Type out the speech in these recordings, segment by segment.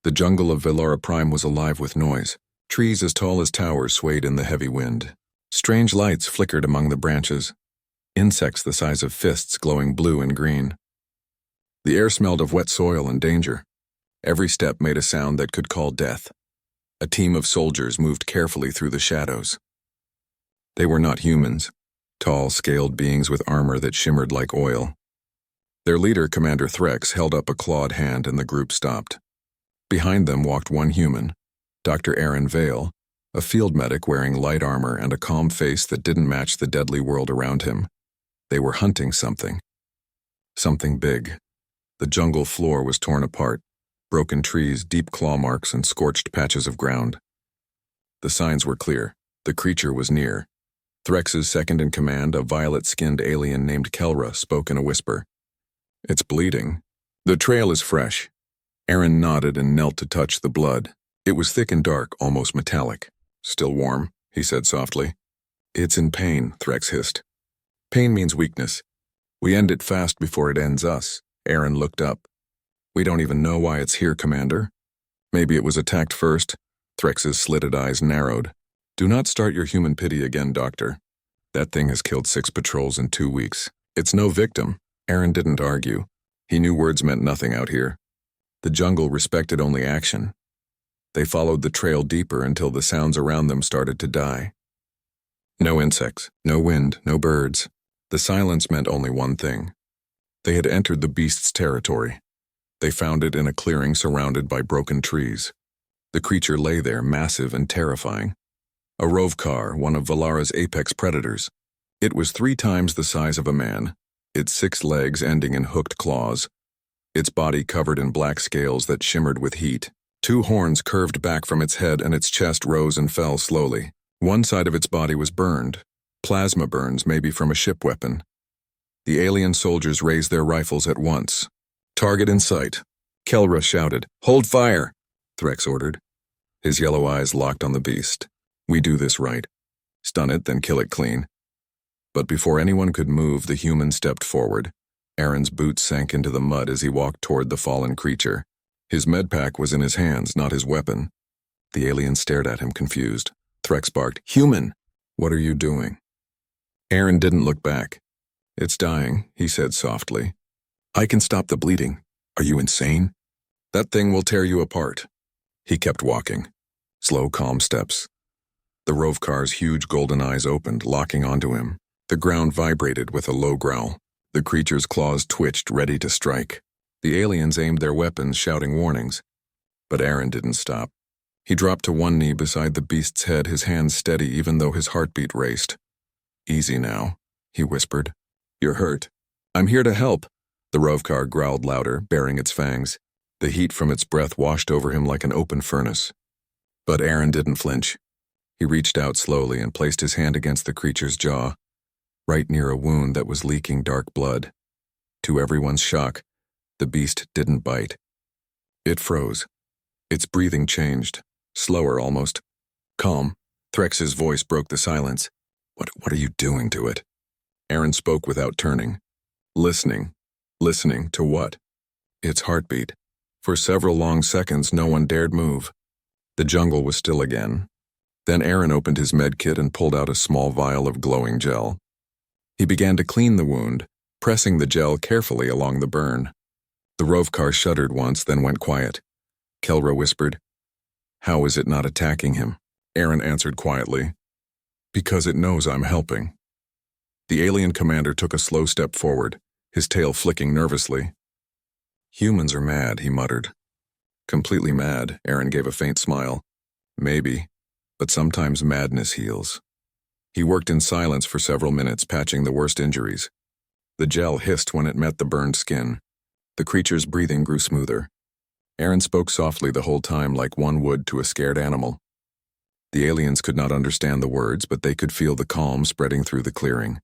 The jungle of Velara Prime was alive with noise. Trees as tall as towers swayed in the heavy wind. Strange lights flickered among the branches. Insects the size of fists glowing blue and green. The air smelled of wet soil and danger. Every step made a sound that could call death. A team of soldiers moved carefully through the shadows. They were not humans, tall, scaled beings with armor that shimmered like oil. Their leader, Commander Threx, held up a clawed hand and the group stopped. Behind them walked one human, Dr. Aaron Vale, a field medic wearing light armor and a calm face that didn't match the deadly world around him. They were hunting something. Something big. The jungle floor was torn apart, broken trees, deep claw marks, and scorched patches of ground. The signs were clear. The creature was near. Threx's second-in-command, a violet-skinned alien named Kelra, spoke in a whisper. "It's bleeding. The trail is fresh." Aaron nodded and knelt to touch the blood. It was thick and dark, almost metallic. "Still warm," he said softly. "It's in pain," Threx hissed. "Pain means weakness. We end it fast before it ends us." Aaron looked up. "We don't even know why it's here, Commander." "Maybe it was attacked first." Threx's slitted eyes narrowed. "Do not start your human pity again, Doctor. That thing has killed 6 patrols in 2 weeks. It's no victim." Aaron didn't argue. He knew words meant nothing out here. The jungle respected only action. They followed the trail deeper until the sounds around them started to die. No insects, no wind, no birds. The silence meant only one thing. They had entered the beast's territory. They found it in a clearing surrounded by broken trees. The creature lay there, massive and terrifying. A rovcar, one of Velara's apex predators. It was 3 times the size of a man, its 6 legs ending in hooked claws, its body covered in black scales that shimmered with heat. 2 horns curved back from its head and its chest rose and fell slowly. One side of its body was burned, plasma burns maybe from a ship weapon. The alien soldiers raised their rifles at once. "Target in sight." Kelra shouted. "Hold fire," Threx ordered. His yellow eyes locked on the beast. "We do this right. Stun it, then kill it clean." But before anyone could move, the human stepped forward. Aaron's boots sank into the mud as he walked toward the fallen creature. His medpack was in his hands, not his weapon. The alien stared at him, confused. Threx barked, "Human! What are you doing?" Aaron didn't look back. "It's dying," he said softly. "I can stop the bleeding. Are you insane? That thing will tear you apart." He kept walking. Slow, calm steps. The rovcar's huge golden eyes opened, locking onto him. The ground vibrated with a low growl. The creature's claws twitched, ready to strike. The aliens aimed their weapons, shouting warnings. But Aaron didn't stop. He dropped to one knee beside the beast's head, his hands steady even though his heartbeat raced. "Easy now," he whispered. "You're hurt." "I'm here to help." The rovcar growled louder, baring its fangs. The heat from its breath washed over him like an open furnace. But Aaron didn't flinch. He reached out slowly and placed his hand against the creature's jaw, right near a wound that was leaking dark blood. To everyone's shock, the beast didn't bite. It froze. Its breathing changed, slower almost. "Calm." Threx's voice broke the silence. What are you doing to it?" Aaron spoke without turning. "Listening." "Listening to what?" "Its heartbeat." For several long seconds, no one dared move. The jungle was still again. Then Aaron opened his med kit and pulled out a small vial of glowing gel. He began to clean the wound, pressing the gel carefully along the burn. The rovcar shuddered once, then went quiet. Kelra whispered, "How is it not attacking him?" Aaron answered quietly, "Because it knows I'm helping." The alien commander took a slow step forward, his tail flicking nervously. "Humans are mad," he muttered. "Completely mad," Aaron gave a faint smile. "Maybe, but sometimes madness heals." He worked in silence for several minutes, patching the worst injuries. The gel hissed when it met the burned skin. The creature's breathing grew smoother. Aaron spoke softly the whole time, like one would to a scared animal. The aliens could not understand the words, but they could feel the calm spreading through the clearing.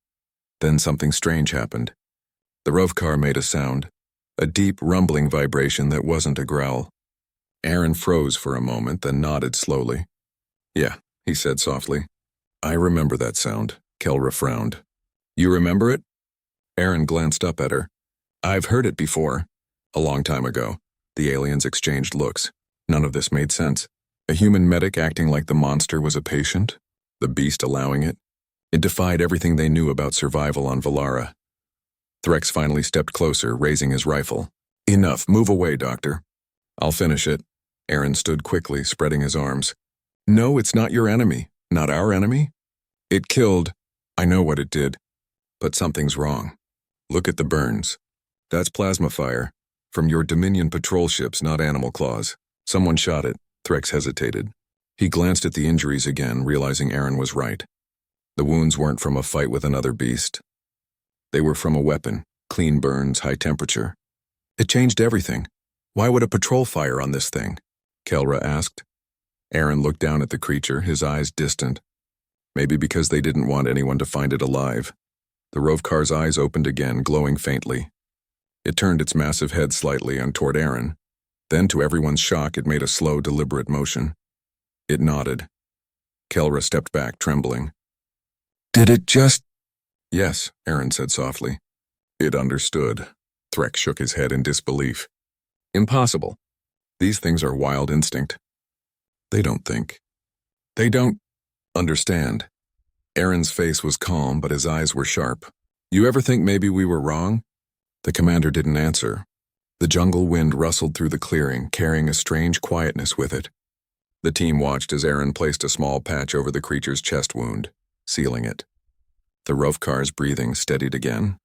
Then something strange happened. The rovcar made a sound, a deep, rumbling vibration that wasn't a growl. Aaron froze for a moment, then nodded slowly. "Yeah," he said softly. "I remember that sound." Kelra frowned. "You remember it?" Aaron glanced up at her. "I've heard it before." "A long time ago." The aliens exchanged looks. None of this made sense. A human medic acting like the monster was a patient? The beast allowing it? It defied everything they knew about survival on Valara. Threx finally stepped closer, raising his rifle. Enough, move away, Doctor. I'll finish it. Aaron stood quickly, spreading his arms. No, it's not your enemy. Not our enemy. It killed. I know what it did. But something's wrong. Look at the burns. That's plasma fire. From your Dominion patrol ships, not animal claws. Someone shot it. Threx hesitated. He glanced at the injuries again, realizing Aaron was right. The wounds weren't from a fight with another beast. They were from a weapon. Clean burns, high temperature. It changed everything. Why would a patrol fire on this thing? Kelra asked. Aaron looked down at the creature, his eyes distant. Maybe because they didn't want anyone to find it alive. The Rovkar's eyes opened again, glowing faintly. It turned its massive head slightly and toward Aaron. Then, to everyone's shock, it made a slow, deliberate motion. It nodded. Kelra stepped back, trembling. Did it just... Yes, Aaron said softly. It understood. Threx shook his head in disbelief. Impossible. These things are wild instinct. They don't think. They don't understand. Aaron's face was calm, but his eyes were sharp. You ever think maybe we were wrong? The commander didn't answer. The jungle wind rustled through the clearing, carrying a strange quietness with it. The team watched as Aaron placed a small patch over the creature's chest wound, sealing it. The Rovkar's breathing steadied again.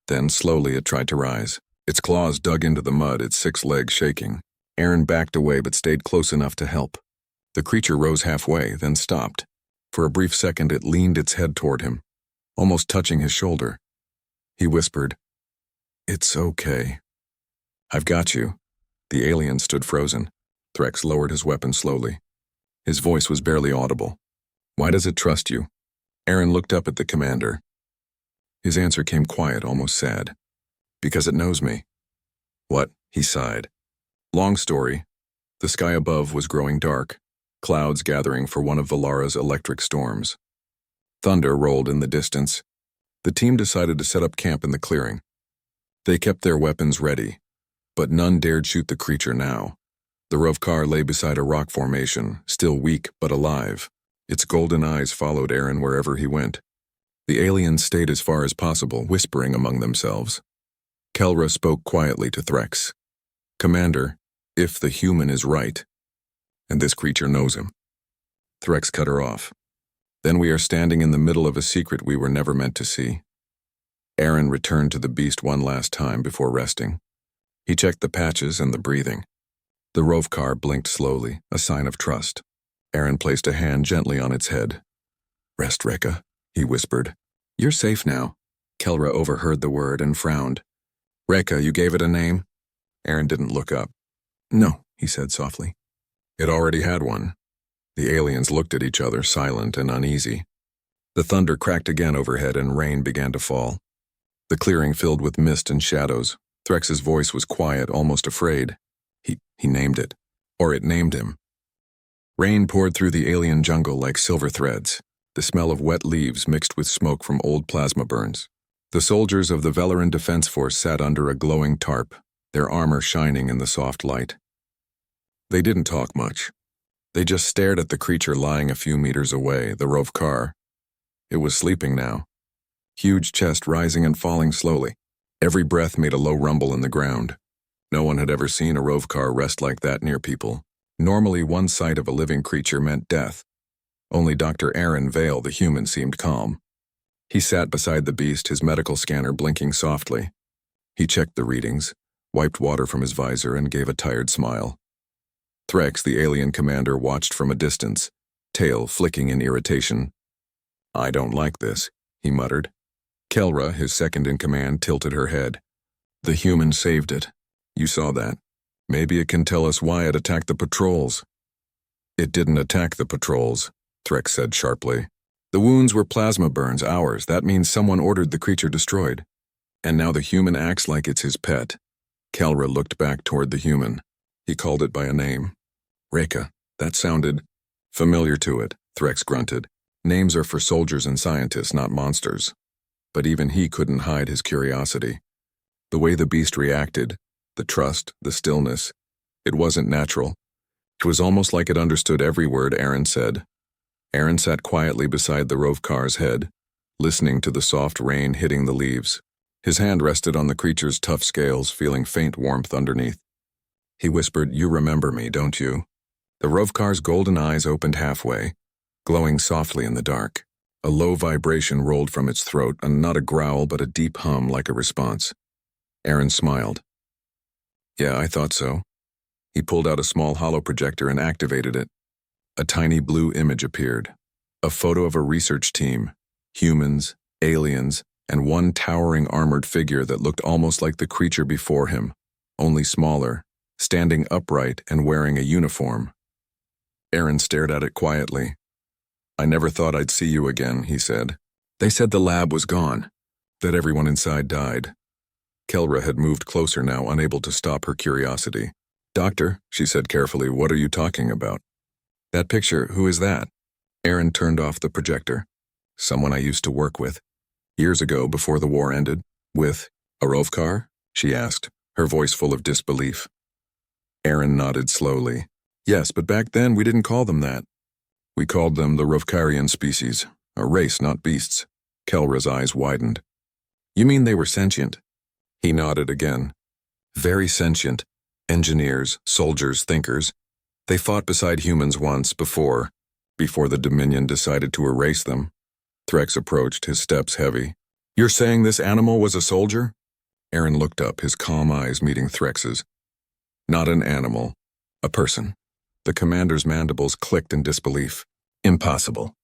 Then, slowly, it tried to rise. Its claws dug into the mud, its 6 legs shaking. Aaron backed away but stayed close enough to help. The creature rose halfway, then stopped. For a brief second, it leaned its head toward him, almost touching his shoulder. He whispered, It's okay. I've got you. The alien stood frozen. Threx lowered his weapon slowly. His voice was barely audible. Why does it trust you? Aaron looked up at the commander. His answer came quiet, almost sad. Because it knows me. What? He sighed. Long story. The sky above was growing dark, clouds gathering for one of Valara's electric storms. Thunder rolled in the distance. The team decided to set up camp in the clearing. They kept their weapons ready, but none dared shoot the creature now. The Rovkar lay beside a rock formation, still weak but alive. Its golden eyes followed Aaron wherever he went. The aliens stayed as far as possible, whispering among themselves. Kelra spoke quietly to Threx. Commander, if the human is right, and this creature knows him. Threx cut her off. Then we are standing in the middle of a secret we were never meant to see. Aaron returned to the beast one last time before resting. He checked the patches and the breathing. The Rovkar blinked slowly, a sign of trust. Aaron placed a hand gently on its head. Rest, Rekka, he whispered. You're safe now. Kelra overheard the word and frowned. Rekka, you gave it a name? Aaron didn't look up. No, he said softly. It already had one. The aliens looked at each other, silent and uneasy. The thunder cracked again overhead and rain began to fall. The clearing filled with mist and shadows. Threx's voice was quiet, almost afraid. He named it. Or it named him. Rain poured through the alien jungle like silver threads, the smell of wet leaves mixed with smoke from old plasma burns. The soldiers of the Velaran Defense Force sat under a glowing tarp, their armor shining in the soft light. They didn't talk much. They just stared at the creature lying a few meters away, the Rovkar. It was sleeping now. Huge chest rising and falling slowly. Every breath made a low rumble in the ground. No one had ever seen a Rovkar rest like that near people. Normally, one sight of a living creature meant death. Only Dr. Aaron Vale, the human, seemed calm. He sat beside the beast, his medical scanner blinking softly. He checked the readings, wiped water from his visor, and gave a tired smile. Threx, the alien commander, watched from a distance, tail flicking in irritation. I don't like this, he muttered. Kelra, his second-in-command, tilted her head. The human saved it. You saw that. Maybe it can tell us why it attacked the patrols. It didn't attack the patrols, Threx said sharply. The wounds were plasma burns, ours. That means someone ordered the creature destroyed. And now the human acts like it's his pet. Kelra looked back toward the human. He called it by a name. Rekka. That sounded familiar to it, Threx grunted. Names are for soldiers and scientists, not monsters. But even he couldn't hide his curiosity. The way the beast reacted, the trust, the stillness, it wasn't natural. It was almost like it understood every word Aaron said. Aaron sat quietly beside the Rovkar's head, listening to the soft rain hitting the leaves. His hand rested on the creature's tough scales, feeling faint warmth underneath. He whispered, "You remember me, don't you?" The Rovkar's golden eyes opened halfway, glowing softly in the dark. A low vibration rolled from its throat, and not a growl but a deep hum like a response. Aaron smiled. "Yeah, I thought so." He pulled out a small hollow projector and activated it. A tiny blue image appeared. A photo of a research team, humans, aliens, and one towering armored figure that looked almost like the creature before him, only smaller, standing upright and wearing a uniform. Aaron stared at it quietly. "I never thought I'd see you again," he said. "They said the lab was gone, that everyone inside died." Kelra had moved closer now, unable to stop her curiosity. "Doctor," she said carefully, "what are you talking about?" "That picture, who is that?" Aaron turned off the projector. "Someone I used to work with. Years ago, before the war ended." "With a Rovkar?" she asked, her voice full of disbelief. Aaron nodded slowly. "Yes, but back then we didn't call them that. We called them the Rovkarian species, a race, not beasts." Kelra's eyes widened. "You mean they were sentient?" He nodded again. "Very sentient. Engineers, soldiers, thinkers. They fought beside humans once, before the Dominion decided to erase them." Threx approached, his steps heavy. "You're saying this animal was a soldier?" Aaron looked up, his calm eyes meeting Threx's. "Not an animal. A person." The commander's mandibles clicked in disbelief. "Impossible.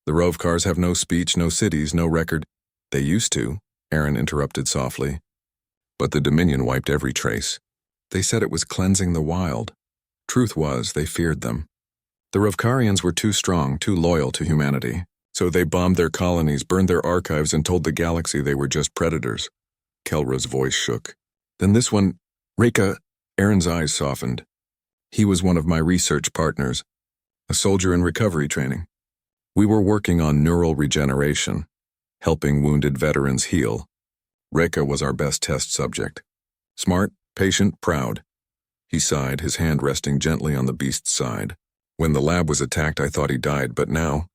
The Rovkars have no speech, no cities, no record." "They used to," Aaron interrupted softly. "But the Dominion wiped every trace. They said it was cleansing the wild. Truth was, they feared them. The Rovkarians were too strong, too loyal to humanity. So they bombed their colonies, burned their archives, and told the galaxy they were just predators." Kelra's voice shook. "Then this one, Reka," Aaron's eyes softened. "He was one of my research partners, a soldier in recovery training. We were working on neural regeneration, helping wounded veterans heal. Reka was our best test subject. Smart, patient, proud." He sighed, his hand resting gently on the beast's side. "When the lab was attacked, I thought he died, but now,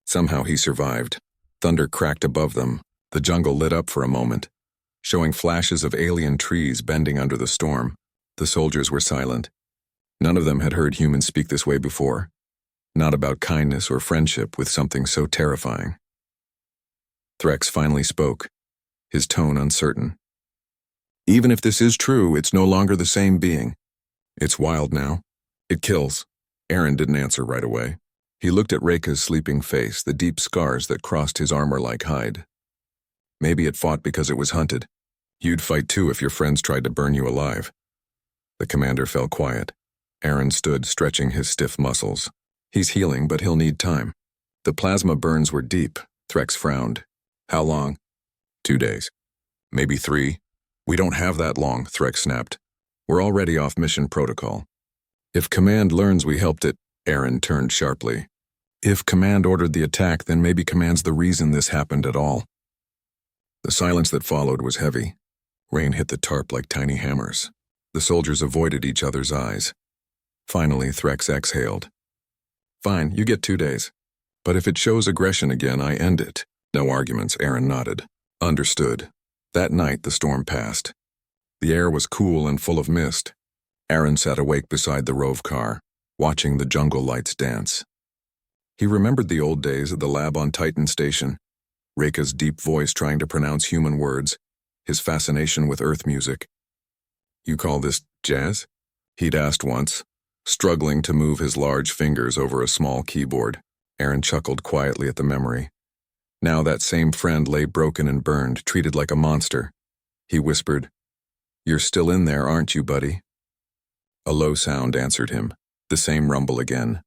somehow he survived." Thunder cracked above them. The jungle lit up for a moment, showing flashes of alien trees bending under the storm. The soldiers were silent. None of them had heard humans speak this way before. Not about kindness or friendship with something so terrifying. Threx finally spoke, his tone uncertain. "Even if this is true, it's no longer the same being. It's wild now. It kills." Aaron didn't answer right away. He looked at Reka's sleeping face, the deep scars that crossed his armor-like hide. "Maybe it fought because it was hunted. You'd fight too if your friends tried to burn you alive." The commander fell quiet. Aaron stood, stretching his stiff muscles. "He's healing, but he'll need time." The plasma burns were deep. Threx frowned. "How long?" 2 days. "Maybe 3. "We don't have that long," Threx snapped. "We're already off mission protocol." "If Command learns we helped it," Aaron turned sharply. "If Command ordered the attack, then maybe Command's the reason this happened at all." The silence that followed was heavy. Rain hit the tarp like tiny hammers. The soldiers avoided each other's eyes. Finally, Threx exhaled. "Fine, you get 2 days. But if it shows aggression again, I end it." "No arguments," Aaron nodded. "Understood." That night, the storm passed. The air was cool and full of mist. Aaron sat awake beside the Rovkar, watching the jungle lights dance. He remembered the old days at the lab on Titan Station, Reka's deep voice trying to pronounce human words, his fascination with Earth music. "You call this jazz?" he'd asked once, struggling to move his large fingers over a small keyboard. Aaron chuckled quietly at the memory. Now that same friend lay broken and burned, treated like a monster. He whispered, "You're still in there, aren't you, buddy?" A low sound answered him, the same rumble again.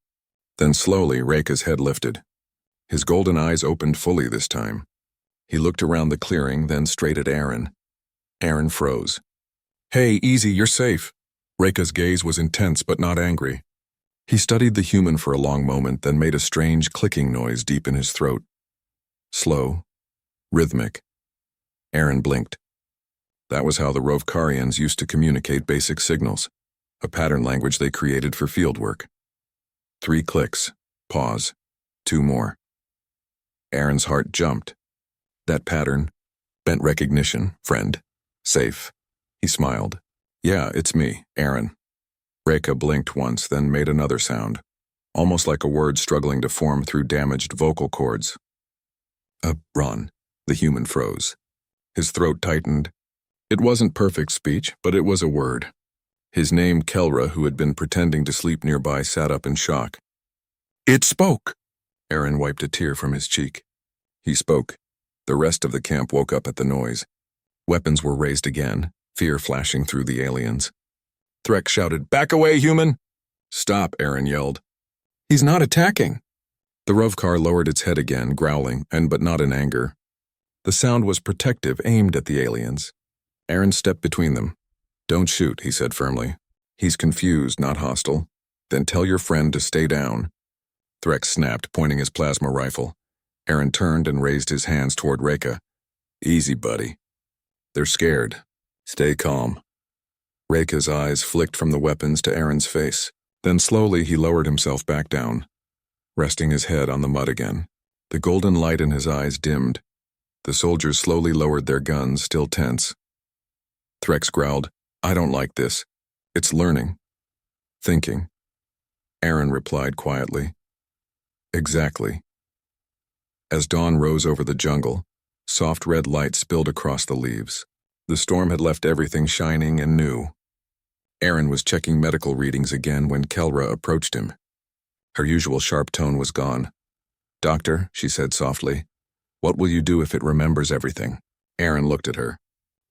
Then slowly, Reka's head lifted. His golden eyes opened fully this time. He looked around the clearing, then straight at Aaron. Aaron froze. "Hey, easy, you're safe." Reka's gaze was intense but not angry. He studied the human for a long moment, then made a strange clicking noise deep in his throat. Slow, rhythmic. Aaron blinked. That was how the Rovkarians used to communicate basic signals, a pattern language they created for fieldwork. 3 clicks. Pause. 2 more. Aaron's heart jumped. That pattern. Bent recognition, friend. Safe. He smiled. Yeah, it's me, Aaron. Reka blinked once, then made another sound, almost like a word struggling to form through damaged vocal cords. Ron. The human froze. His throat tightened. It wasn't perfect speech, but it was a word. His name, Kelra, who had been pretending to sleep nearby, sat up in shock. It spoke! Aaron wiped a tear from his cheek. He spoke. The rest of the camp woke up at the noise. Weapons were raised again, fear flashing through the aliens. Threk shouted, "Back away, human!" "Stop," Aaron yelled. "He's not attacking." The Rovkar lowered its head again, growling, but not in anger. The sound was protective, aimed at the aliens. Aaron stepped between them. "Don't shoot," he said firmly. "He's confused, not hostile. Then tell your friend to stay down." Threk snapped, pointing his plasma rifle. Aaron turned and raised his hands toward Reka. "Easy, buddy. They're scared. Stay calm." Reka's eyes flicked from the weapons to Aaron's face. Then slowly he lowered himself back down, resting his head on the mud again. The golden light in his eyes dimmed. The soldiers slowly lowered their guns, still tense. Threx growled, "I don't like this. It's learning. Thinking." Aaron replied quietly, "Exactly." As dawn rose over the jungle, soft red light spilled across the leaves. The storm had left everything shining and new. Aaron was checking medical readings again when Kelra approached him. Her usual sharp tone was gone. "Doctor," she said softly, "what will you do if it remembers everything?" Aaron looked at her.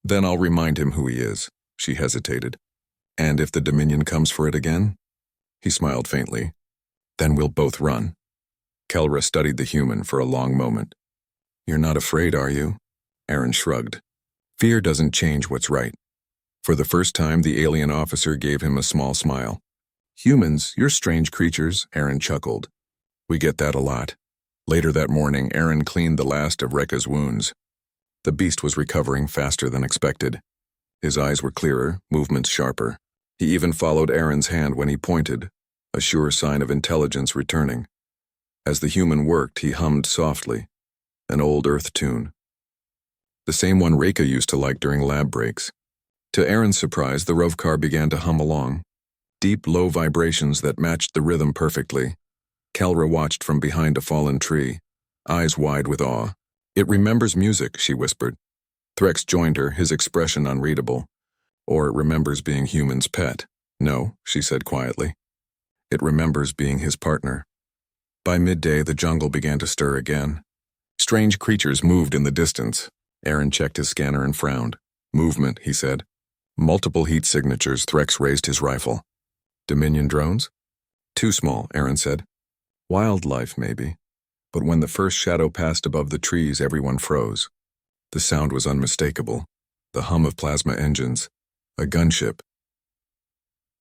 "Then I'll remind him who he is." She hesitated. "And if the Dominion comes for it again?" He smiled faintly. "Then we'll both run." Kelra studied the human for a long moment. "You're not afraid, are you?" Aaron shrugged. "Fear doesn't change what's right." For the first time, the alien officer gave him a small smile. "Humans, you're strange creatures," Aaron chuckled. "We get that a lot." Later that morning, Aaron cleaned the last of Reka's wounds. The beast was recovering faster than expected. His eyes were clearer, movements sharper. He even followed Aaron's hand when he pointed, a sure sign of intelligence returning. As the human worked, he hummed softly, an old Earth tune. The same one Reka used to like during lab breaks. To Aaron's surprise, the Rovkar began to hum along. Deep, low vibrations that matched the rhythm perfectly. Kelra watched from behind a fallen tree, eyes wide with awe. "It remembers music," she whispered. Threx joined her, his expression unreadable. "Or it remembers being human's pet." "No," she said quietly. "It remembers being his partner." By midday, the jungle began to stir again. Strange creatures moved in the distance. Aaron checked his scanner and frowned. "Movement," he said. "Multiple heat signatures." Threx raised his rifle. "Dominion drones?" "Too small," Aaron said. "Wildlife, maybe." But when the first shadow passed above the trees, everyone froze. The sound was unmistakable. The hum of plasma engines. A gunship.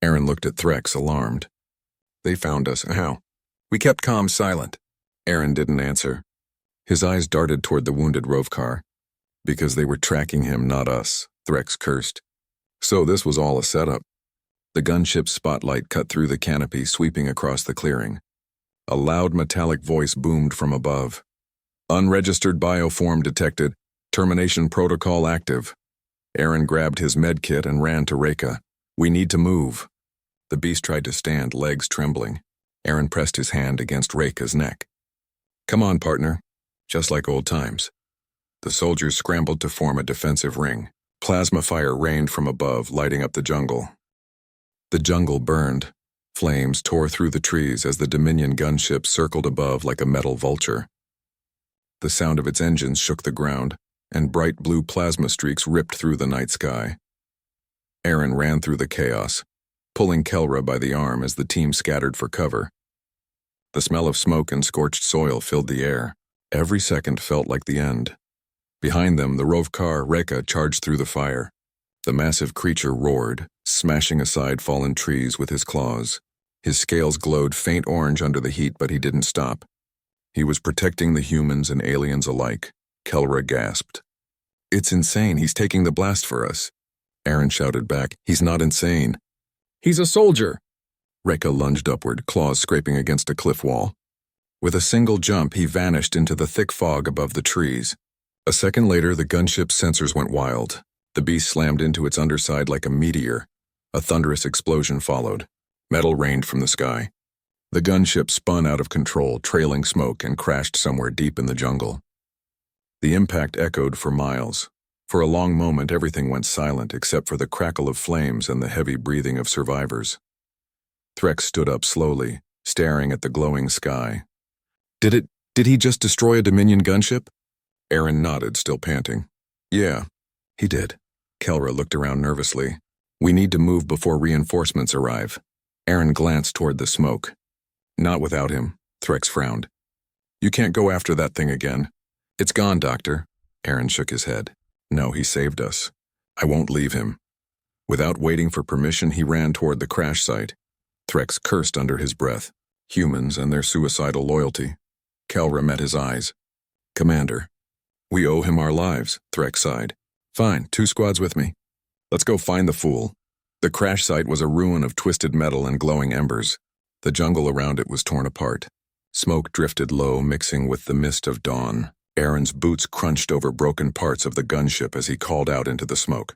Aaron looked at Threx, alarmed. "They found us. How?" "We kept calm, silent." Aaron didn't answer. His eyes darted toward the wounded Rovkar. "Because they were tracking him, not us," Threx cursed. So this was all a setup. The gunship's spotlight cut through the canopy, sweeping across the clearing. A loud metallic voice boomed from above. "Unregistered bioform detected. Termination protocol active." Aaron grabbed his med kit and ran to Reka. "We need to move." The beast tried to stand, legs trembling. Aaron pressed his hand against Reka's neck. "Come on, partner." Just like old times. The soldiers scrambled to form a defensive ring. Plasma fire rained from above, lighting up the jungle. The jungle burned. Flames tore through the trees as the Dominion gunship circled above like a metal vulture. The sound of its engines shook the ground, and bright blue plasma streaks ripped through the night sky. Aaron ran through the chaos, pulling Kelra by the arm as the team scattered for cover. The smell of smoke and scorched soil filled the air. Every second felt like the end. Behind them, the Rovkar Reka charged through the fire. The massive creature roared, smashing aside fallen trees with his claws. His scales glowed faint orange under the heat, but he didn't stop. He was protecting the humans and aliens alike. Kelra gasped. "It's insane. He's taking the blast for us." Aaron shouted back, "He's not insane. He's a soldier." Reka lunged upward, claws scraping against a cliff wall. With a single jump, he vanished into the thick fog above the trees. A second later, the gunship's sensors went wild. The beast slammed into its underside like a meteor. A thunderous explosion followed. Metal rained from the sky. The gunship spun out of control, trailing smoke, and crashed somewhere deep in the jungle. The impact echoed for miles. For a long moment, everything went silent except for the crackle of flames and the heavy breathing of survivors. Threx stood up slowly, staring at the glowing sky. Did he just destroy a Dominion gunship? Aaron nodded, still panting. Yeah, he did. Kelra looked around nervously. We need to move before reinforcements arrive. Aaron glanced toward the smoke. Not without him, Threx frowned. You can't go after that thing again. It's gone, Doctor. Aaron shook his head. No, he saved us. I won't leave him. Without waiting for permission, he ran toward the crash site. Threx cursed under his breath. Humans and their suicidal loyalty. Kelra met his eyes. Commander. We owe him our lives, Threx sighed. Fine, 2 squads with me. Let's go find the fool. The crash site was a ruin of twisted metal and glowing embers. The jungle around it was torn apart. Smoke drifted low, mixing with the mist of dawn. Aaron's boots crunched over broken parts of the gunship as he called out into the smoke.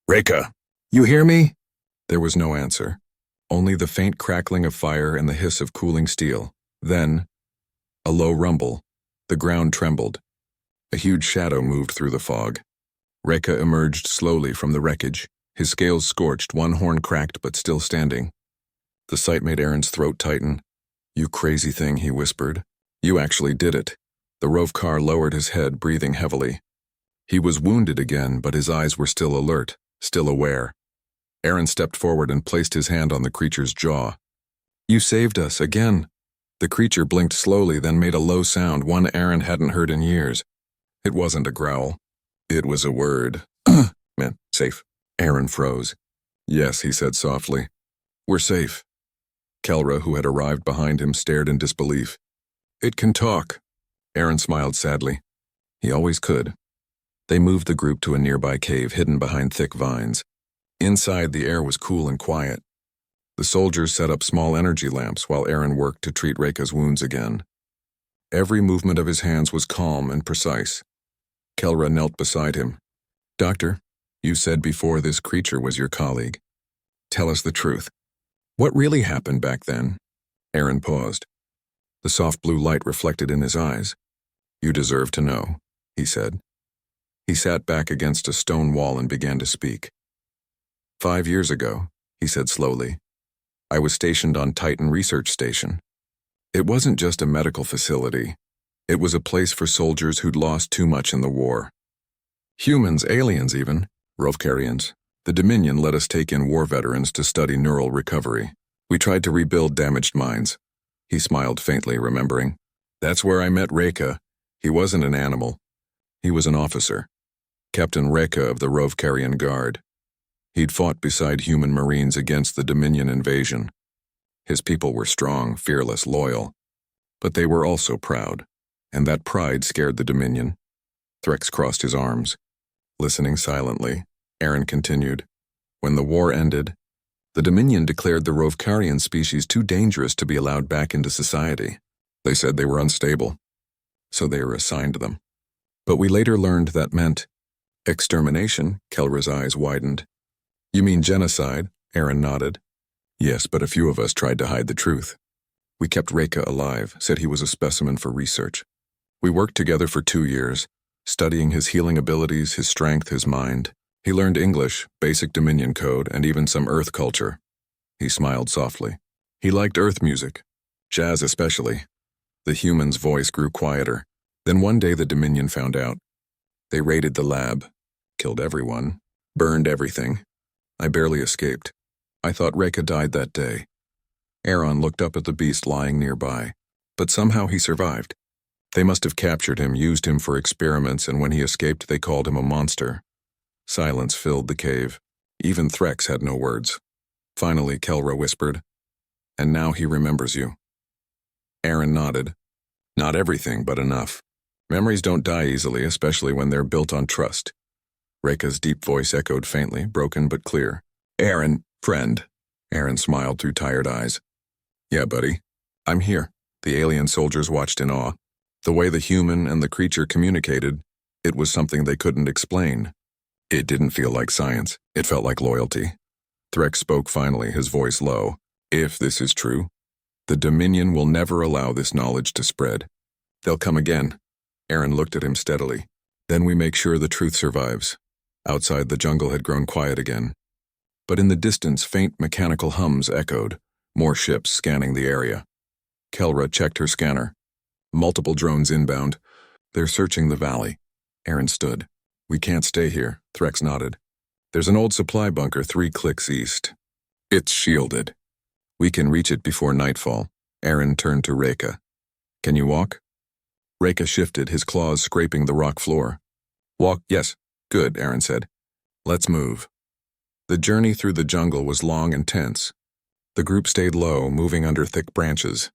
Reka! You hear me? There was no answer. Only the faint crackling of fire and the hiss of cooling steel. Then, a low rumble. The ground trembled. A huge shadow moved through the fog. Reka emerged slowly from the wreckage, his scales scorched, one horn cracked but still standing. The sight made Aaron's throat tighten. You crazy thing, he whispered. You actually did it. The Rovkar lowered his head, breathing heavily. He was wounded again, but his eyes were still alert, still aware. Aaron stepped forward and placed his hand on the creature's jaw. You saved us, again. The creature blinked slowly, then made a low sound, one Aaron hadn't heard in years. It wasn't a growl. It was a word. Meant safe. Aaron froze. Yes, he said softly. We're safe. Kelra, who had arrived behind him, stared in disbelief. It can talk. Aaron smiled sadly. He always could. They moved the group to a nearby cave hidden behind thick vines. Inside, the air was cool and quiet. The soldiers set up small energy lamps while Aaron worked to treat Reka's wounds again. Every movement of his hands was calm and precise. Kelra knelt beside him. Doctor, you said before this creature was your colleague. Tell us the truth. What really happened back then? Aaron paused. The soft blue light reflected in his eyes. You deserve to know, he said. He sat back against a stone wall and began to speak. 5 years ago, he said slowly, I was stationed on Titan Research Station. It wasn't just a medical facility. It was a place for soldiers who'd lost too much in the war. Humans, aliens even, Rovkarians. The Dominion let us take in war veterans to study neural recovery. We tried to rebuild damaged minds. He smiled faintly, remembering. That's where I met Reka. He wasn't an animal. He was an officer. Captain Reka of the Rovkarian Guard. He'd fought beside human Marines against the Dominion invasion. His people were strong, fearless, loyal. But they were also proud, and that pride scared the Dominion. Threx crossed his arms. Listening silently, Aaron continued. When the war ended, the Dominion declared the Rovkarian species too dangerous to be allowed back into society. They said they were unstable, so they were assigned them. But we later learned that meant extermination. Kelra's eyes widened. You mean genocide? Aaron nodded. Yes, but a few of us tried to hide the truth. We kept Reka alive, said he was a specimen for research. We worked together for 2 years, studying his healing abilities, his strength, his mind. He learned English, basic Dominion code, and even some Earth culture. He smiled softly. He liked Earth music, jazz especially. The human's voice grew quieter. Then one day the Dominion found out. They raided the lab, killed everyone, burned everything. I barely escaped. I thought Reka died that day. Aaron looked up at the beast lying nearby, but somehow he survived. They must have captured him, used him for experiments, and when he escaped they called him a monster. Silence filled the cave. Even Threx had no words. Finally, Kelra whispered, And now he remembers you. Aaron nodded. Not everything, but enough. Memories don't die easily, especially when they're built on trust. Reka's deep voice echoed faintly, broken but clear. Aaron, friend. Aaron smiled through tired eyes. Yeah, buddy. I'm here. The alien soldiers watched in awe. The way the human and the creature communicated, it was something they couldn't explain. It didn't feel like science. It felt like loyalty. Threx spoke finally, his voice low. If this is true, the Dominion will never allow this knowledge to spread. They'll come again. Aaron looked at him steadily. Then we make sure the truth survives. Outside, the jungle had grown quiet again. But in the distance, faint mechanical hums echoed, more ships scanning the area. Kelra checked her scanner. Multiple drones inbound. They're searching the valley. Aaron stood. We can't stay here, Threx nodded. There's an old supply bunker 3 clicks east. It's shielded. We can reach it before nightfall. Aaron turned to Reka. Can you walk? Reka shifted, his claws scraping the rock floor. Walk, yes. Good, Aaron said. Let's move. The journey through the jungle was long and tense. The group stayed low, moving under thick branches.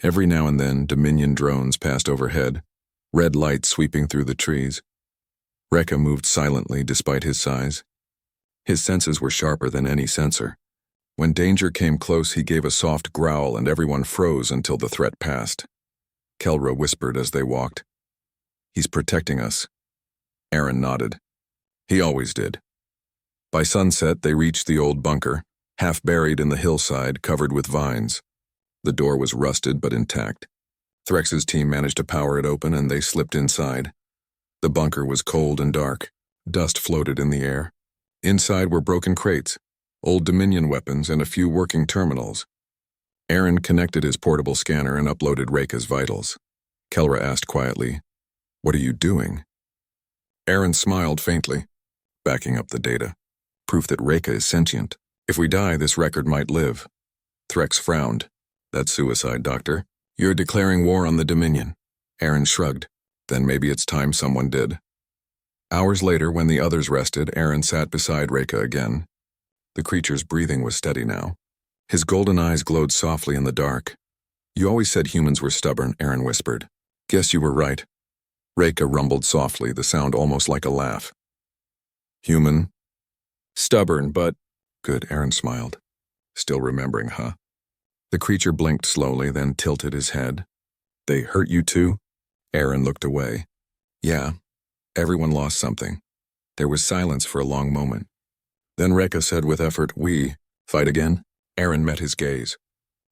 Every now and then, Dominion drones passed overhead, red light sweeping through the trees. Reka moved silently despite his size. His senses were sharper than any sensor. When danger came close, he gave a soft growl and everyone froze until the threat passed. Kelra whispered as they walked. He's protecting us. Aaron nodded. He always did. By sunset, they reached the old bunker, half buried in the hillside, covered with vines. The door was rusted but intact. Threx's team managed to power it open and they slipped inside. The bunker was cold and dark. Dust floated in the air. Inside were broken crates, old Dominion weapons, and a few working terminals. Aaron connected his portable scanner and uploaded Reka's vitals. Kelra asked quietly, "What are you doing?" Aaron smiled faintly, backing up the data. Proof that Reka is sentient. If we die, this record might live. Threx frowned. That's suicide, Doctor. You're declaring war on the Dominion. Aaron shrugged. Then maybe it's time someone did. Hours later, when the others rested, Aaron sat beside Reka again. The creature's breathing was steady now. His golden eyes glowed softly in the dark. You always said humans were stubborn, Aaron whispered. Guess you were right. Reka rumbled softly, the sound almost like a laugh. Human? Stubborn, but... Good, Aaron smiled. Still remembering, huh? The creature blinked slowly, then tilted his head. They hurt you too? Aaron looked away. Yeah. Everyone lost something. There was silence for a long moment. Then Reka said with effort, We fight again? Aaron met his gaze.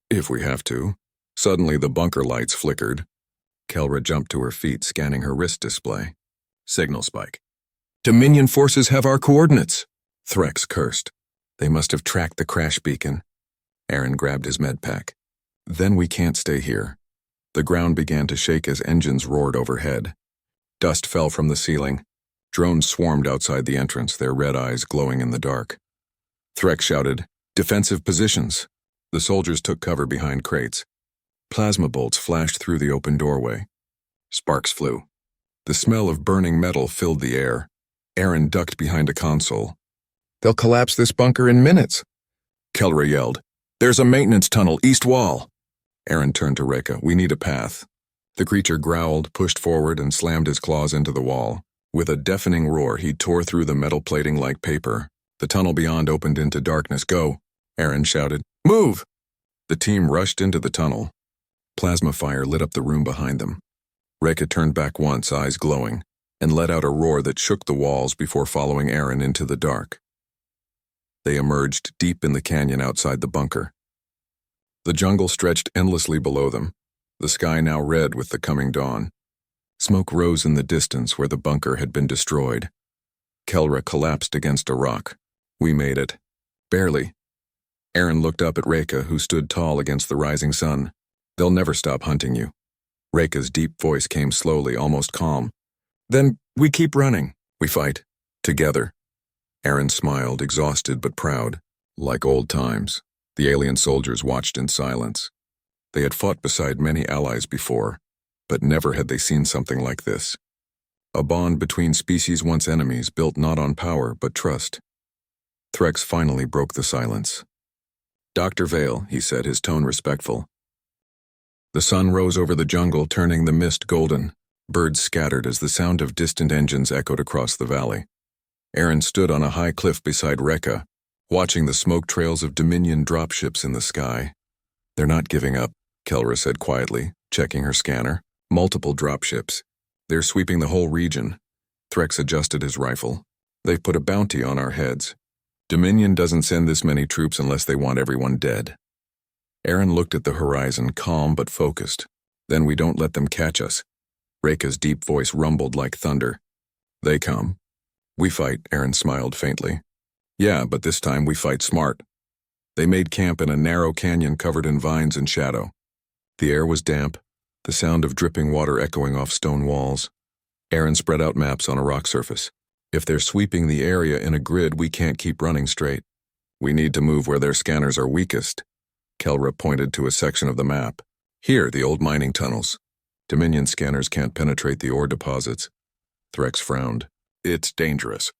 If we have to. Suddenly the bunker lights flickered. Kelra jumped to her feet, scanning her wrist display. Signal spike. Dominion forces have our coordinates. Threx cursed. They must have tracked the crash beacon. Aaron grabbed his med pack. Then we can't stay here. The ground began to shake as engines roared overhead. Dust fell from the ceiling. Drones swarmed outside the entrance, their red eyes glowing in the dark. Threx shouted, Defensive positions. The soldiers took cover behind crates. Plasma bolts flashed through the open doorway. Sparks flew. The smell of burning metal filled the air. Aaron ducked behind a console. They'll collapse this bunker in minutes. Kelra yelled, There's a maintenance tunnel, east wall. Aaron turned to Reka. We need a path. The creature growled, pushed forward, and slammed his claws into the wall. With a deafening roar, he tore through the metal plating like paper. The tunnel beyond opened into darkness. Go, Aaron shouted. Move! The team rushed into the tunnel. Plasma fire lit up the room behind them. Reka turned back once, eyes glowing, and let out a roar that shook the walls before following Aaron into the dark. They emerged deep in the canyon outside the bunker. The jungle stretched endlessly below them, the sky now red with the coming dawn. Smoke rose in the distance where the bunker had been destroyed. Kelra collapsed against a rock. We made it. Barely. Aaron looked up at Reka, who stood tall against the rising sun. They'll never stop hunting you. Reka's deep voice came slowly, almost calm. Then we keep running. We fight. Together. Aaron smiled, exhausted but proud. Like old times, the alien soldiers watched in silence. They had fought beside many allies before, but never had they seen something like this. A bond between species once enemies, built not on power but trust. Threx finally broke the silence. Dr. Vale, he said, his tone respectful. The sun rose over the jungle, turning the mist golden. Birds scattered as the sound of distant engines echoed across the valley. Aaron stood on a high cliff beside Reka, watching the smoke trails of Dominion dropships in the sky. They're not giving up, Kelra said quietly, checking her scanner. Multiple dropships. They're sweeping the whole region. Threx adjusted his rifle. They've put a bounty on our heads. Dominion doesn't send this many troops unless they want everyone dead. Aaron looked at the horizon, calm but focused. Then we don't let them catch us. Reka's deep voice rumbled like thunder. They come. We fight, Aaron smiled faintly. Yeah, but this time we fight smart. They made camp in a narrow canyon covered in vines and shadow. The air was damp, the sound of dripping water echoing off stone walls. Aaron spread out maps on a rock surface. If they're sweeping the area in a grid, we can't keep running straight. We need to move where their scanners are weakest. Kelra pointed to a section of the map. Here, the old mining tunnels. Dominion scanners can't penetrate the ore deposits. Threx frowned. It's dangerous.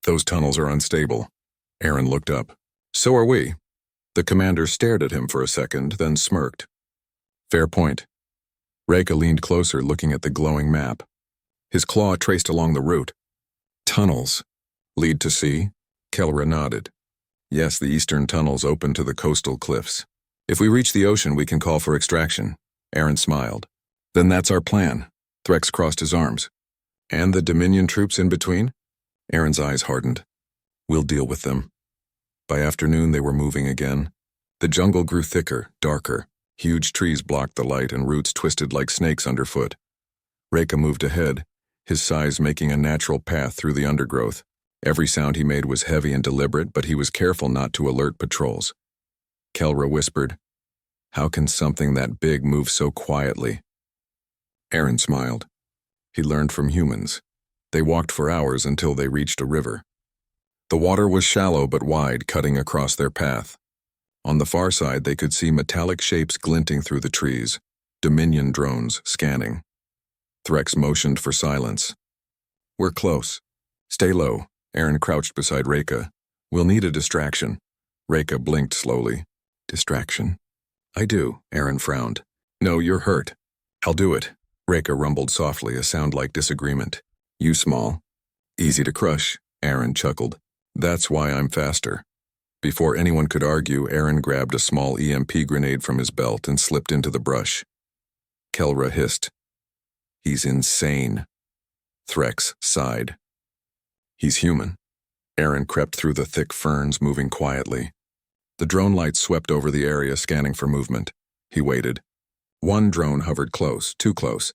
Those tunnels are unstable. Aaron looked up. So are we. The commander stared at him for a second, then smirked. Fair point. Reka leaned closer, looking at the glowing map. His claw traced along the route. Tunnels. Lead to sea? Kelra nodded. Yes, the eastern tunnels open to the coastal cliffs. If we reach the ocean, we can call for extraction. Aaron smiled. Then that's our plan. Threx crossed his arms. And the Dominion troops in between? Aaron's eyes hardened. We'll deal with them. By afternoon, they were moving again. The jungle grew thicker, darker. Huge trees blocked the light and roots twisted like snakes underfoot. Reka moved ahead, his size making a natural path through the undergrowth. Every sound he made was heavy and deliberate, but he was careful not to alert patrols. Kelra whispered, How can something that big move so quietly? Aaron smiled. He learned from humans. They walked for hours until they reached a river. The water was shallow but wide, cutting across their path. On the far side, they could see metallic shapes glinting through the trees, Dominion drones scanning. Threx motioned for silence. We're close. Stay low. Aaron crouched beside Reka. We'll need a distraction. Reka blinked slowly. Distraction? I do, Aaron frowned. No, you're hurt. I'll do it. Reka rumbled softly, a sound like disagreement. You small. Easy to crush, Aaron chuckled. That's why I'm faster. Before anyone could argue, Aaron grabbed a small EMP grenade from his belt and slipped into the brush. Kelra hissed. He's insane. Threx sighed. He's human. Aaron crept through the thick ferns, moving quietly. The drone lights swept over the area, scanning for movement. He waited. One drone hovered close, too close.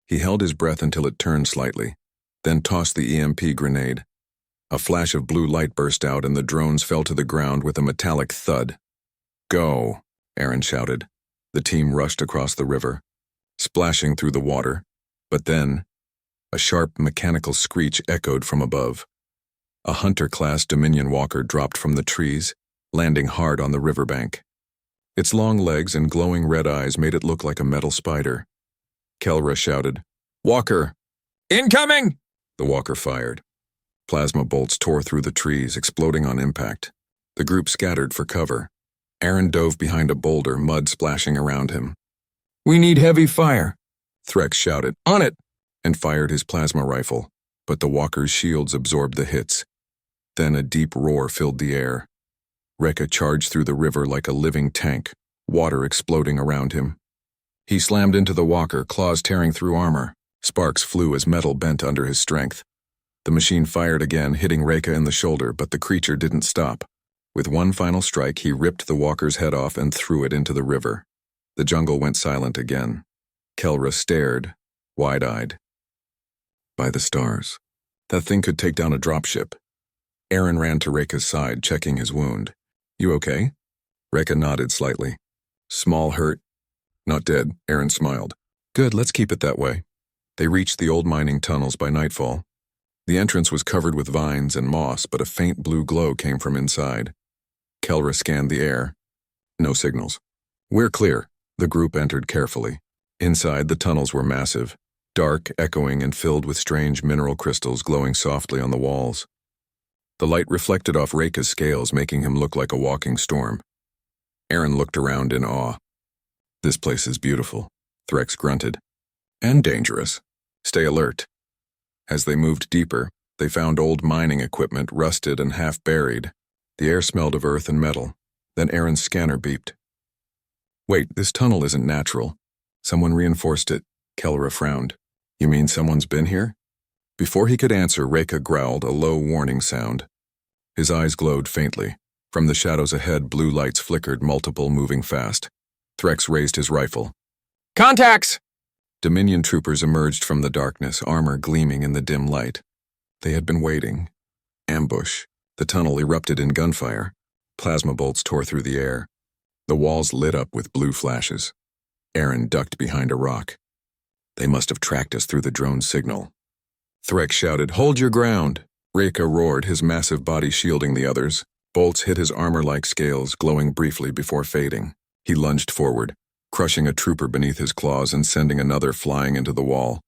He held his breath until it turned slightly, then tossed the EMP grenade. A flash of blue light burst out and the drones fell to the ground with a metallic thud. Go, Aaron shouted. The team rushed across the river, splashing through the water. But then, a sharp mechanical screech echoed from above. A Hunter-class Dominion walker dropped from the trees, landing hard on the riverbank. Its long legs and glowing red eyes made it look like a metal spider. Kelra shouted, Walker! Incoming! The walker fired. Plasma bolts tore through the trees, exploding on impact. The group scattered for cover. Aaron dove behind a boulder, mud splashing around him. We need heavy fire, Threx shouted. On it! And fired his plasma rifle, but the walker's shields absorbed the hits. Then a deep roar filled the air. Reka charged through the river like a living tank, water exploding around him. He slammed into the walker, claws tearing through armor. Sparks flew as metal bent under his strength. The machine fired again, hitting Reka in the shoulder, but the creature didn't stop. With one final strike, he ripped the walker's head off and threw it into the river. The jungle went silent again. Kelra stared, wide-eyed. By the stars. That thing could take down a dropship. Aaron ran to Reka's side, checking his wound. You okay? Reka nodded slightly. Small hurt. Not dead, Aaron smiled. Good, let's keep it that way. They reached the old mining tunnels by nightfall. The entrance was covered with vines and moss, but a faint blue glow came from inside. Kelra scanned the air. No signals. We're clear. The group entered carefully. Inside, the tunnels were massive, dark, echoing, and filled with strange mineral crystals glowing softly on the walls. The light reflected off Reka's scales, making him look like a walking storm. Aaron looked around in awe. This place is beautiful, Threx grunted. And dangerous. Stay alert. As they moved deeper, they found old mining equipment, rusted and half-buried. The air smelled of earth and metal. Then Aaron's scanner beeped. Wait, this tunnel isn't natural. Someone reinforced it. Kelra frowned. You mean someone's been here? Before he could answer, Reka growled a low warning sound. His eyes glowed faintly. From the shadows ahead, blue lights flickered, multiple moving fast. Threx raised his rifle. Contacts! Dominion troopers emerged from the darkness, armor gleaming in the dim light. They had been waiting. Ambush. The tunnel erupted in gunfire. Plasma bolts tore through the air. The walls lit up with blue flashes. Aaron ducked behind a rock. They must have tracked us through the drone's signal. Threx shouted, "Hold your ground!" Reka roared, his massive body shielding the others. Bolts hit his armor-like scales, glowing briefly before fading. He lunged forward, crushing a trooper beneath his claws and sending another flying into the wall.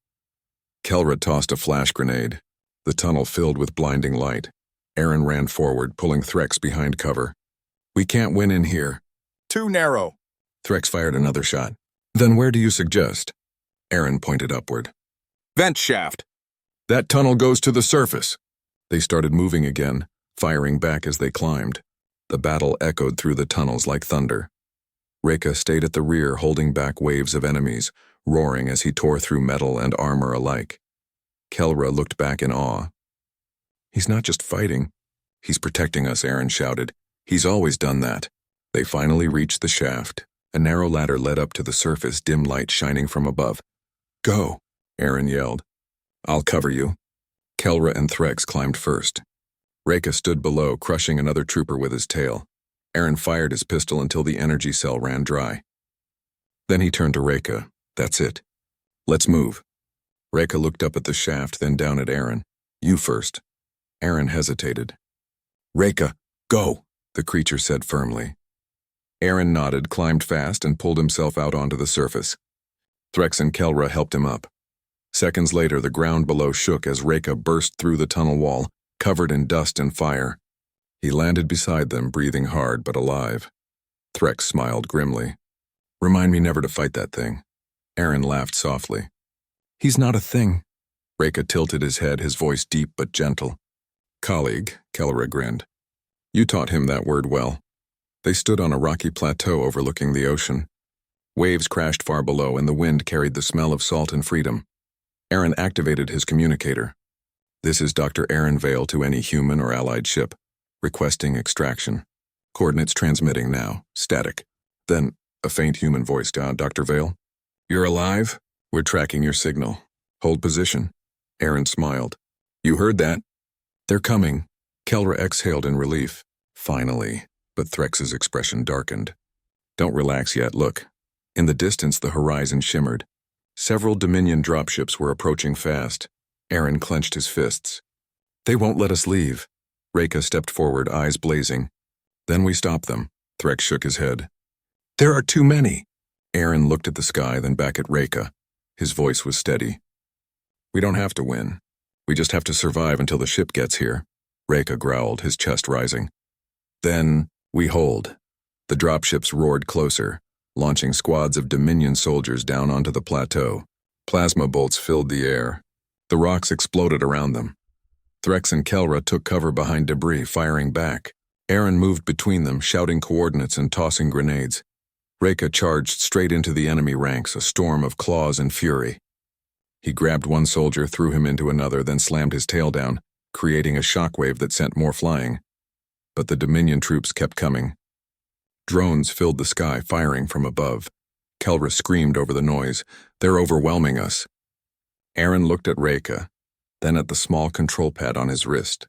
Kelra tossed a flash grenade. The tunnel filled with blinding light. Aaron ran forward, pulling Threx behind cover. We can't win in here. Too narrow. Threx fired another shot. Then where do you suggest? Aaron pointed upward. Vent shaft. That tunnel goes to the surface. They started moving again, firing back as they climbed. The battle echoed through the tunnels like thunder. Reka stayed at the rear, holding back waves of enemies, roaring as he tore through metal and armor alike. Kelra looked back in awe. He's not just fighting. He's protecting us, Aaron shouted. He's always done that. They finally reached the shaft. A narrow ladder led up to the surface, dim light shining from above. Go, Aaron yelled. I'll cover you. Kelra and Threx climbed first. Reka stood below, crushing another trooper with his tail. Aaron fired his pistol until the energy cell ran dry. Then he turned to Reka. That's it. Let's move. Reka looked up at the shaft, then down at Aaron. You first. Aaron hesitated. Reka, go, the creature said firmly. Aaron nodded, climbed fast, and pulled himself out onto the surface. Threx and Kelra helped him up. Seconds later, the ground below shook as Reka burst through the tunnel wall, covered in dust and fire. He landed beside them, breathing hard but alive. Threx smiled grimly. Remind me never to fight that thing. Aaron laughed softly. He's not a thing. Reka tilted his head, his voice deep but gentle. Colleague, Kelra grinned. You taught him that word well. They stood on a rocky plateau overlooking the ocean. Waves crashed far below, and the wind carried the smell of salt and freedom. Aaron activated his communicator. This is Dr. Aaron Vale to any human or allied ship. Requesting extraction. Coordinates transmitting now. Static. Then, a faint human voice. Dr. Vale? You're alive? We're tracking your signal. Hold position. Aaron smiled. You heard that? They're coming. Kelra exhaled in relief. Finally. But Threx's expression darkened. Don't relax yet, look. In the distance, the horizon shimmered. Several Dominion dropships were approaching fast. Aaron clenched his fists. They won't let us leave. Reka stepped forward, eyes blazing. Then we stop them. Threx shook his head. There are too many. Aaron looked at the sky, then back at Reka. His voice was steady. We don't have to win. We just have to survive until the ship gets here. Reka growled, his chest rising. Then we hold. The dropships roared closer, launching squads of Dominion soldiers down onto the plateau. Plasma bolts filled the air. The rocks exploded around them. Threx and Kelra took cover behind debris, firing back. Aaron moved between them, shouting coordinates and tossing grenades. Reka charged straight into the enemy ranks, a storm of claws and fury. He grabbed one soldier, threw him into another, then slammed his tail down, creating a shockwave that sent more flying. But the Dominion troops kept coming. Drones filled the sky, firing from above. Kelra screamed over the noise. They're overwhelming us. Aaron looked at Reka, then at the small control pad on his wrist.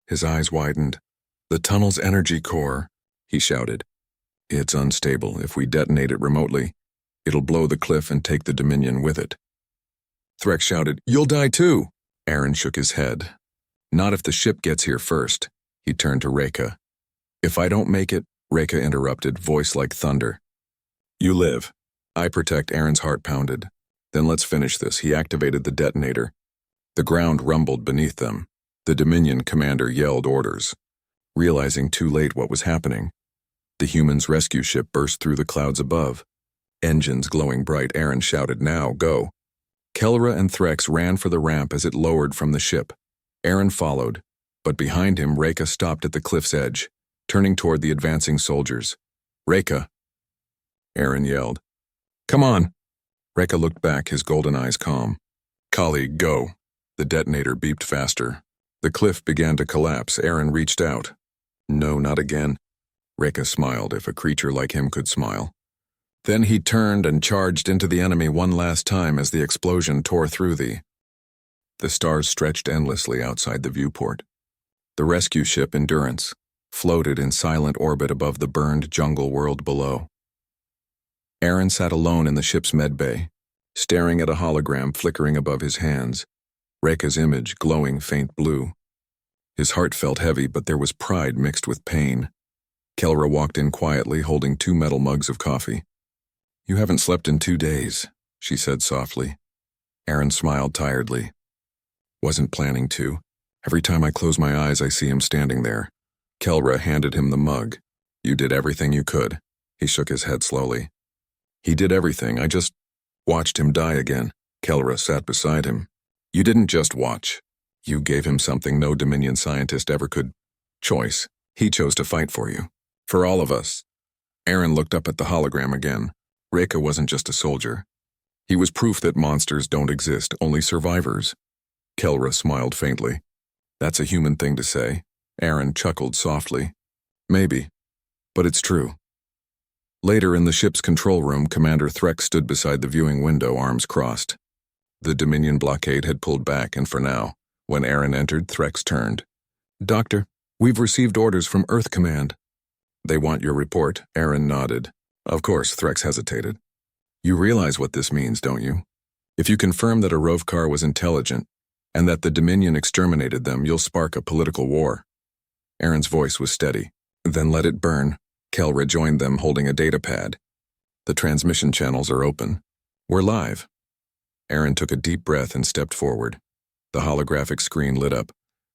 His eyes widened. The tunnel's energy core, he shouted. It's unstable. If we detonate it remotely, it'll blow the cliff and take the Dominion with it. Threx shouted, You'll die too. Aaron shook his head. Not if the ship gets here first. He turned to Reka. If I don't make it, Reka interrupted, voice like thunder. You live. I protect. Aaron's heart pounded. Then let's finish this. He activated the detonator. The ground rumbled beneath them. The Dominion commander yelled orders. Realizing too late what was happening, the humans' rescue ship burst through the clouds above. Engines glowing bright, Aaron shouted, Now, go. Kelra and Threx ran for the ramp as it lowered from the ship. Aaron followed, but behind him Reka stopped at the cliff's edge. turning toward the advancing soldiers. "Reka!" Aaron yelled. "Come on!" Reka looked back, his golden eyes calm. "Colleague, go!" The detonator beeped faster. The cliff began to collapse. Aaron reached out. "No, not again." Reka smiled, if a creature like him could smile. Then he turned and charged into the enemy one last time as the explosion tore through the stars stretched endlessly outside the viewport. The rescue ship Endurance floated in silent orbit above the burned jungle world below. Aaron sat alone in the ship's medbay, staring at a hologram flickering above his hands, Reka's image glowing faint blue. His heart felt heavy, but there was pride mixed with pain. Kelra walked in quietly, holding 2 metal mugs of coffee. "You haven't slept in 2 days," she said softly. Aaron smiled tiredly. "Wasn't planning to. Every time I close my eyes, I see him standing there." Kelra handed him the mug. "You did everything you could." He shook his head slowly. "He did everything. I just watched him die again." Kelra sat beside him. "You didn't just watch. You gave him something no Dominion scientist ever could. Choice. He chose to fight for you. For all of us." Aaron looked up at the hologram again. Reka wasn't just a soldier. He was proof that monsters don't exist, only survivors. Kelra smiled faintly. "That's a human thing to say." Aaron chuckled softly. "Maybe, but it's true." Later in the ship's control room, Commander Threx stood beside the viewing window, arms crossed. The Dominion blockade had pulled back, and for now, when Aaron entered, Threx turned. "Doctor, we've received orders from Earth Command." "They want your report?" Aaron nodded. Of course, Threx hesitated. "You realize what this means, don't you? If you confirm that a Rovkar was intelligent, and that the Dominion exterminated them, you'll spark a political war." Aaron's voice was steady. "Then let it burn." Kelra joined them, holding a datapad. "The transmission channels are open. We're live." Aaron took a deep breath and stepped forward. The holographic screen lit up,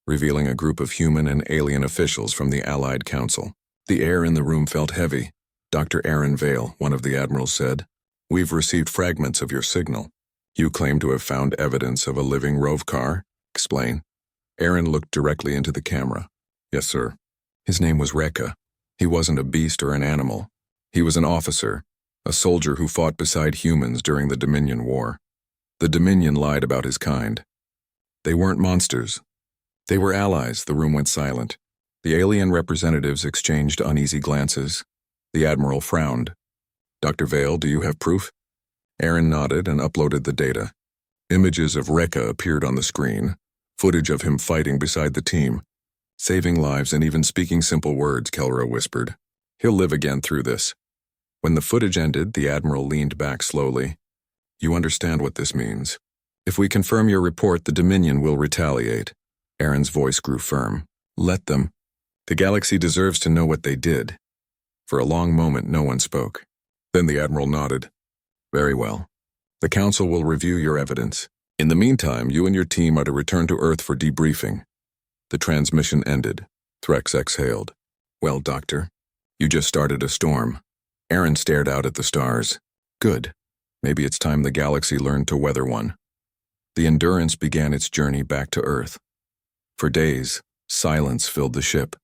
revealing a group of human and alien officials from the Allied Council. The air in the room felt heavy. "Dr. Aaron Vale," one of the admirals said, "we've received fragments of your signal. You claim to have found evidence of a living Rovkar. Explain." Aaron looked directly into the camera. "Yes, sir. His name was Reka. He wasn't a beast or an animal. He was an officer, a soldier who fought beside humans during the Dominion War. The Dominion lied about his kind. They weren't monsters. They were allies." The room went silent. The alien representatives exchanged uneasy glances. The admiral frowned. "Dr. Vale, do you have proof?" Aaron nodded and uploaded the data. Images of Reka appeared on the screen, footage of him fighting beside the team, saving lives and even speaking simple words, Kelra whispered. "He'll live again through this." When the footage ended, the admiral leaned back slowly. "You understand what this means. If we confirm your report, the Dominion will retaliate." Aaron's voice grew firm. "Let them. The galaxy deserves to know what they did." For a long moment, no one spoke. Then the admiral nodded. "Very well. The council will review your evidence. In the meantime, you and your team are to return to Earth for debriefing." The transmission ended. Threx exhaled. "Well, Doctor, you just started a storm." Aaron stared out at the stars. "Good. Maybe it's time the galaxy learned to weather one." The Endurance began its journey back to Earth. For days, silence filled the ship.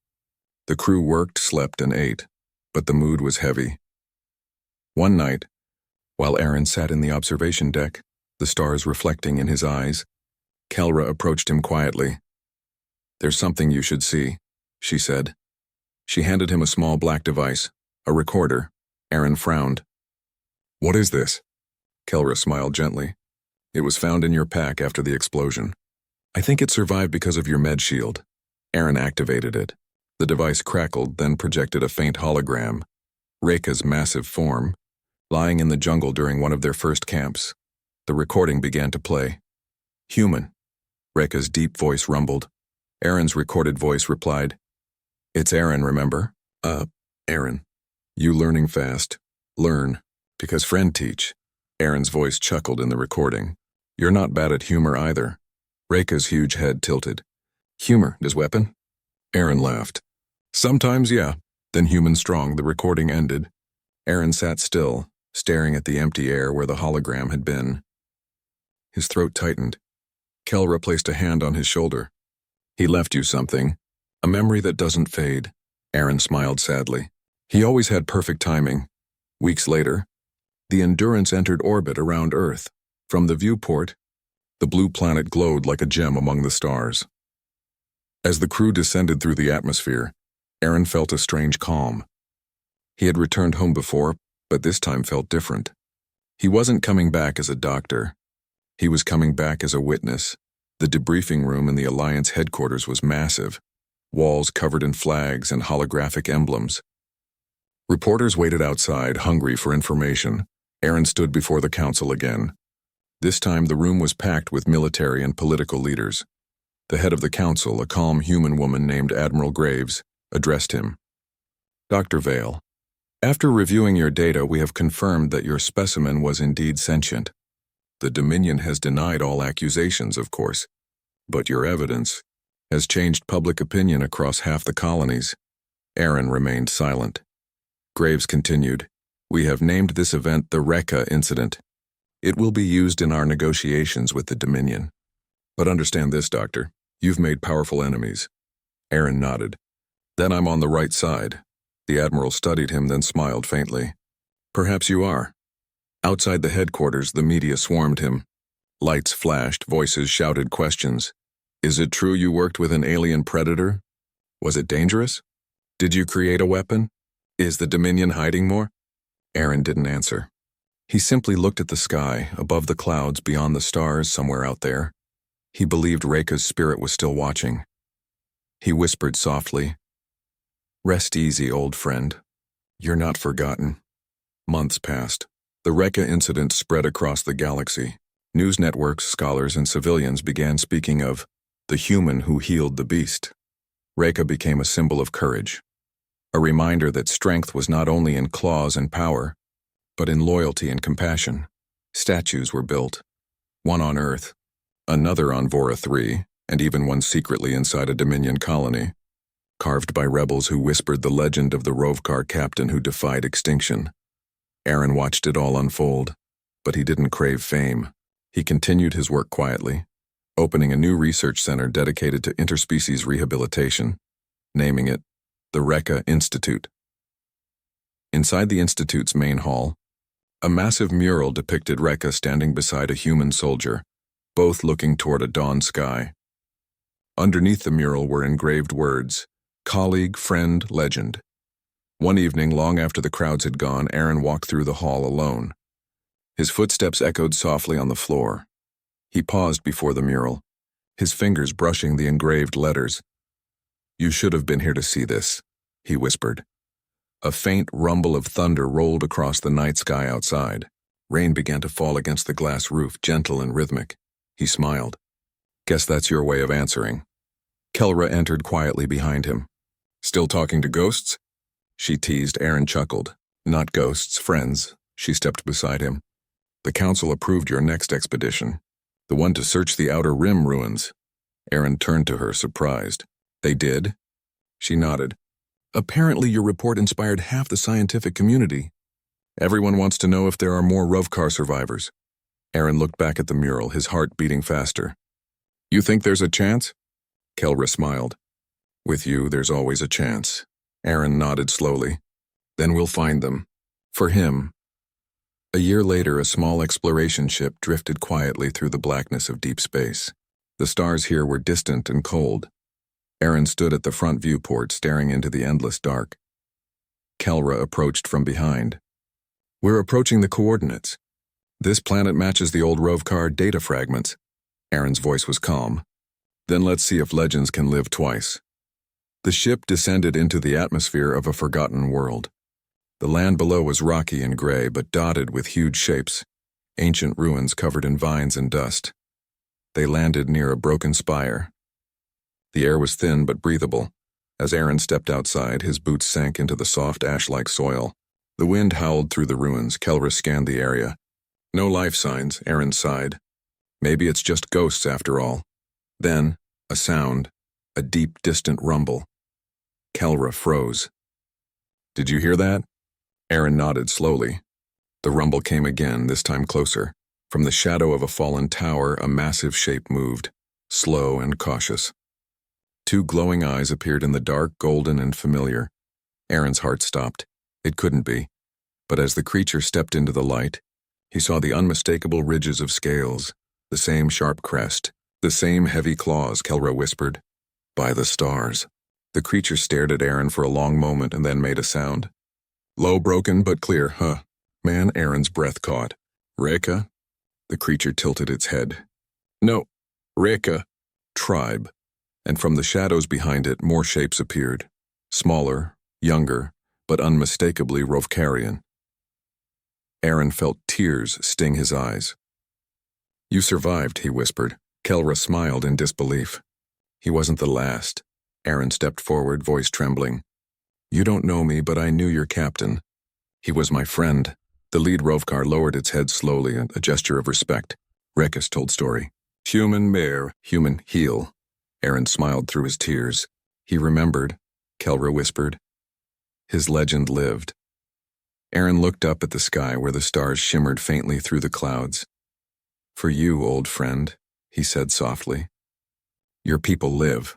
The crew worked, slept, and ate, but the mood was heavy. One night, while Aaron sat in the observation deck, the stars reflecting in his eyes, Kelra approached him quietly. "There's something you should see," she said. She handed him a small black device, a recorder. Aaron frowned. "What is this?" Kelra smiled gently. "It was found in your pack after the explosion. I think it survived because of your med shield." Aaron activated it. The device crackled, then projected a faint hologram. Reka's massive form, lying in the jungle during one of their first camps. The recording began to play. "Human." Reka's deep voice rumbled. Aaron's recorded voice replied, "It's Aaron, remember?" Aaron. "You learning fast. Learn. Because friend teach." Aaron's voice chuckled in the recording. "You're not bad at humor either." Reka's huge head tilted. "Humor, does weapon?" Aaron laughed. "Sometimes, yeah. Then human strong." The recording ended. Aaron sat still, staring at the empty air where the hologram had been. His throat tightened. Kelra placed a hand on his shoulder. "He left you something. A memory that doesn't fade. Aaron smiled sadly. He always had perfect timing. Weeks later, the Endurance entered orbit around Earth. From the viewport, the blue planet glowed like a gem among the stars. As the crew descended through the atmosphere, Aaron felt a strange calm. He had returned home before, but this time felt different. He wasn't coming back as a doctor. He was coming back as a witness. The debriefing room in the Alliance headquarters was massive, walls covered in flags and holographic emblems. Reporters waited outside, hungry for information. Aaron stood before the council again. This time the room was packed with military and political leaders. The head of the council, a calm human woman named Admiral Graves, addressed him. Dr. Vale, after reviewing your data, we have confirmed that your specimen was indeed sentient. The Dominion has denied all accusations, of course, but your evidence has changed public opinion across half the colonies. Aaron remained silent. Graves continued, we have named this event the Rekka incident. It will be used in our negotiations with the Dominion. But understand this, Doctor, you've made powerful enemies. Aaron nodded. Then I'm on the right side. The Admiral studied him, then smiled faintly. Perhaps you are. Outside the headquarters, the media swarmed him. Lights flashed, voices shouted questions. Is it true you worked with an alien predator? Was it dangerous? Did you create a weapon? Is the Dominion hiding more? Aaron didn't answer. He simply looked at the sky, above the clouds, beyond the stars, somewhere out there. He believed Rekka's spirit was still watching. He whispered softly, Rest easy, old friend. You're not forgotten. Months passed. The Rekka incident spread across the galaxy. News networks, scholars, and civilians began speaking of the human who healed the beast. Rekka became a symbol of courage, a reminder that strength was not only in claws and power, but in loyalty and compassion. Statues were built, one on Earth, another on Vora 3, and even one secretly inside a Dominion colony, carved by rebels who whispered the legend of the Rovkar captain who defied extinction. Aaron watched it all unfold, but he didn't crave fame. He continued his work quietly, opening a new research center dedicated to interspecies rehabilitation, naming it the Rekka Institute. Inside the institute's main hall, a massive mural depicted Rekka standing beside a human soldier, both looking toward a dawn sky. Underneath the mural were engraved words, colleague, friend, legend. One evening, long after the crowds had gone, Aaron walked through the hall alone. His footsteps echoed softly on the floor. He paused before the mural, his fingers brushing the engraved letters. You should have been here to see this, he whispered. A faint rumble of thunder rolled across the night sky outside. Rain began to fall against the glass roof, gentle and rhythmic. He smiled. Guess that's your way of answering. Kelra entered quietly behind him. Still talking to ghosts? She teased. Aaron chuckled. Not ghosts, friends. She stepped beside him. The council approved your next expedition, the one to search the Outer Rim ruins. Aaron turned to her, surprised. They did? She nodded. Apparently your report inspired half the scientific community. Everyone wants to know if there are more Rovkar survivors. Aaron looked back at the mural, his heart beating faster. You think there's a chance? Kelra smiled. With you, there's always a chance. Aaron nodded slowly. Then we'll find them. For him. A year later, a small exploration ship drifted quietly through the blackness of deep space. The stars here were distant and cold. Aaron stood at the front viewport, staring into the endless dark. Kelra approached from behind. We're approaching the coordinates. This planet matches the old Rovkar data fragments. Aaron's voice was calm. Then let's see if legends can live twice. The ship descended into the atmosphere of a forgotten world. The land below was rocky and gray, but dotted with huge shapes, ancient ruins covered in vines and dust. They landed near a broken spire. The air was thin but breathable. As Aaron stepped outside, his boots sank into the soft ash-like soil. The wind howled through the ruins. Kelra scanned the area. No life signs, Aaron sighed. Maybe it's just ghosts after all. Then, a sound, a deep, distant rumble. Kelra froze. Did you hear that? Aaron nodded slowly. The rumble came again, this time closer. From the shadow of a fallen tower, a massive shape moved, slow and cautious. Two glowing eyes appeared in the dark, golden and familiar. Aaron's heart stopped. It couldn't be. But as the creature stepped into the light, he saw the unmistakable ridges of scales, the same sharp crest, the same heavy claws, Kelra whispered. By the stars. The creature stared at Aaron for a long moment and then made a sound. Low, broken, but clear, huh? Man, Aaron's breath caught. Reka? The creature tilted its head. No, Reka. Tribe. And from the shadows behind it, more shapes appeared. Smaller, younger, but unmistakably Rovkarian. Aaron felt tears sting his eyes. You survived, he whispered. Kelra smiled in disbelief. He wasn't the last. Aaron stepped forward, voice trembling. You don't know me, but I knew your captain. He was my friend. The lead Rovkar lowered its head slowly, a gesture of respect. Rekus told story. Human mare, human heel. Aaron smiled through his tears. He remembered, Kelra whispered. His legend lived. Aaron looked up at the sky where the stars shimmered faintly through the clouds. For you, old friend, he said softly. Your people live.